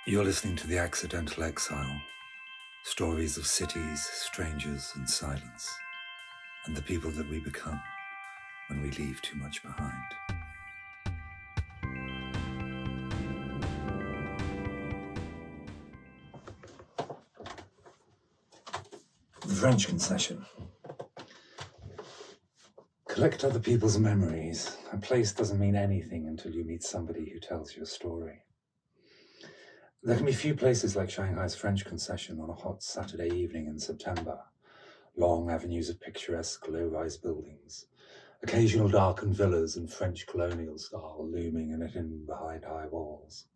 You're listening to The Accidental Exile, stories of cities, strangers, and silence, and the people that we become when we leave too much behind. The French Concession. Collect other people's memories. A place doesn't mean anything until you meet somebody who tells you a story. There can be few places like Shanghai's French Concession on a hot Saturday evening in September. Long avenues of picturesque low-rise buildings, occasional darkened villas in French colonial style looming in it in behind high walls.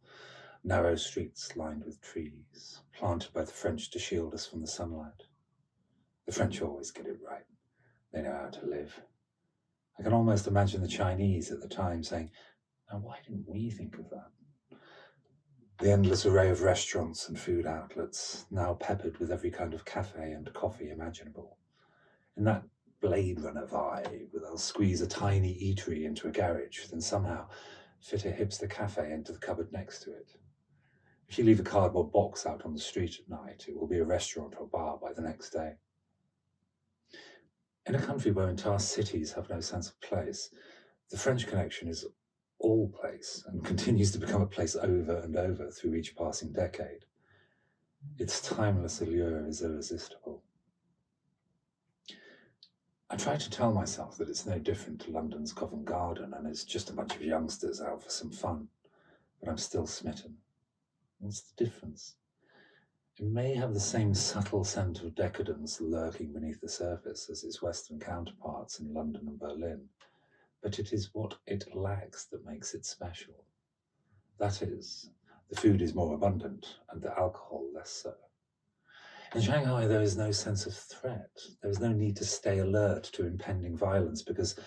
Narrow streets lined with trees, planted by the French to shield us from the sunlight. The French always get it right. They know how to live. I can almost imagine the Chinese at the time saying, "Now why didn't we think of that?" The endless array of restaurants and food outlets, now peppered with every kind of cafe and coffee imaginable. In that Blade Runner vibe, where they'll squeeze a tiny eatery into a garage, then somehow fit a hipster cafe into the cupboard next to it. If you leave a cardboard box out on the street at night, it will be a restaurant or bar by the next day. In a country where entire cities have no sense of place, the French Connection is all place and continues to become a place over and over through each passing decade. Its timeless allure is irresistible. I try to tell myself that it's no different to London's Covent Garden and it's just a bunch of youngsters out for some fun, but I'm still smitten. What's the difference? It may have the same subtle scent of decadence lurking beneath the surface as its Western counterparts in London and Berlin, but it is what it lacks that makes it special. That is, the food is more abundant and the alcohol less so. In Shanghai, there is no sense of threat. There is no need to stay alert to impending violence because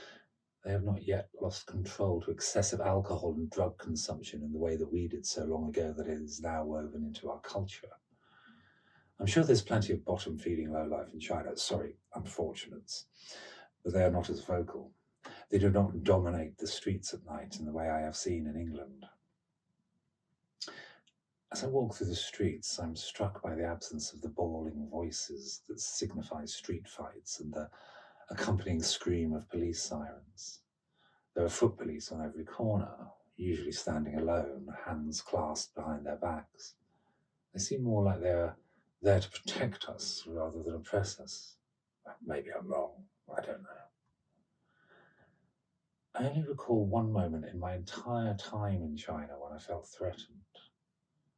they have not yet lost control to excessive alcohol and drug consumption in the way that we did so long ago that it is now woven into our culture. I'm sure there's plenty of bottom-feeding lowlife in China, unfortunates, but they are not as vocal. They do not dominate the streets at night in the way I have seen in England. As I walk through the streets, I'm struck by the absence of the bawling voices that signify street fights and the accompanying scream of police sirens. There are foot police on every corner, usually standing alone, hands clasped behind their backs. They seem more like they're there to protect us rather than oppress us. Maybe I'm wrong, I don't know. I only recall one moment in my entire time in China when I felt threatened.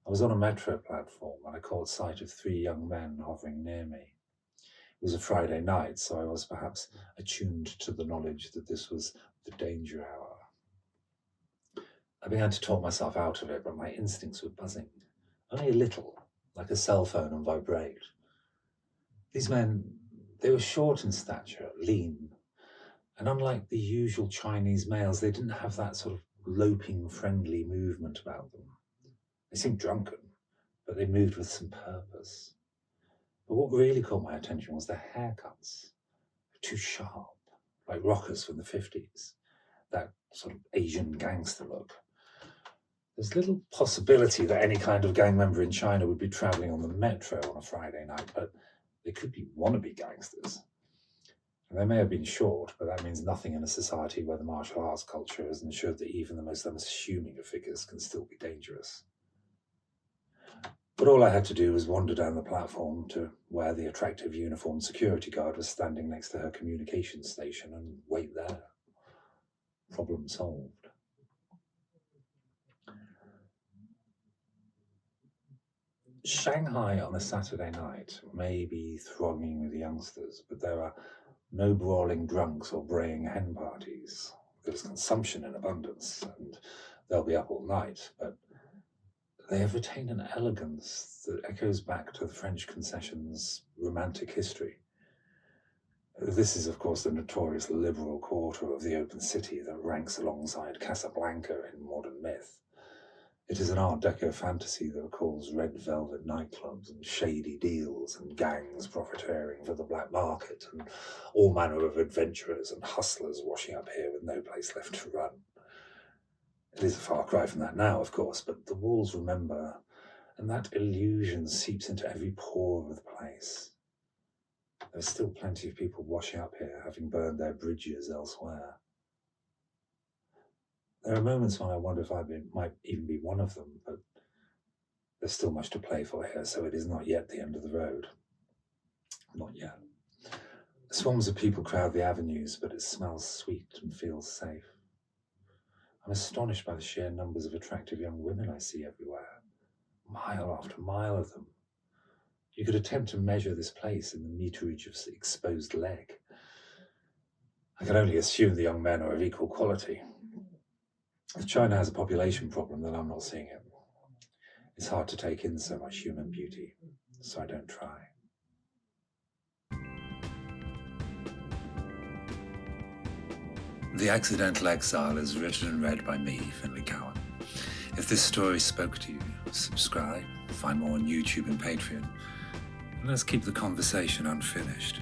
I was on a metro platform and I caught sight of 3 young men hovering near me. It was a Friday night, so I was perhaps attuned to the knowledge that this was the danger hour. I began to talk myself out of it, but my instincts were buzzing. Only a little, like a cell phone on vibrate. These men, they were short in stature, lean, and unlike the usual Chinese males, they didn't have that sort of loping, friendly movement about them. They seemed drunken, but they moved with some purpose. But what really caught my attention was their haircuts. Too sharp, like rockers from the 50s. That sort of Asian gangster look. There's little possibility that any kind of gang member in China would be travelling on the metro on a Friday night, but they could be wannabe gangsters. And they may have been short, but that means nothing in a society where the martial arts culture has ensured that even the most unassuming of figures can still be dangerous. But all I had to do was wander down the platform to where the attractive uniformed security guard was standing next to her communications station and wait there. Problem solved. Shanghai on a Saturday night may be thronging with youngsters, but there are no brawling drunks or braying hen parties. There's consumption in abundance, and they'll be up all night, but they have retained an elegance that echoes back to the French Concession's romantic history. This is, of course, the notorious liberal quarter of the open city that ranks alongside Casablanca in modern myth. It is an Art Deco fantasy that recalls red velvet nightclubs and shady deals and gangs profiteering for the black market and all manner of adventurers and hustlers washing up here with no place left to run. It is a far cry from that now, of course, but the walls remember And that illusion seeps into every pore of the place. There's still plenty of people washing up here, having burned their bridges elsewhere. There are moments when I wonder if I might even be one of them, but there's still much to play for here, so it is not yet the end of the road. Not yet. Swarms of people crowd the avenues, but it smells sweet and feels safe. I'm astonished by the sheer numbers of attractive young women I see everywhere. Mile after mile of them. You could attempt to measure this place in the meterage of exposed leg. I can only assume the young men are of equal quality. If China has a population problem, then I'm not seeing it. It's hard to take in so much human beauty, so I don't try. The Accidental Exile is written and read by me, Finley Cowan. If this story spoke to you, subscribe, find more on YouTube and Patreon, and let's keep the conversation unfinished.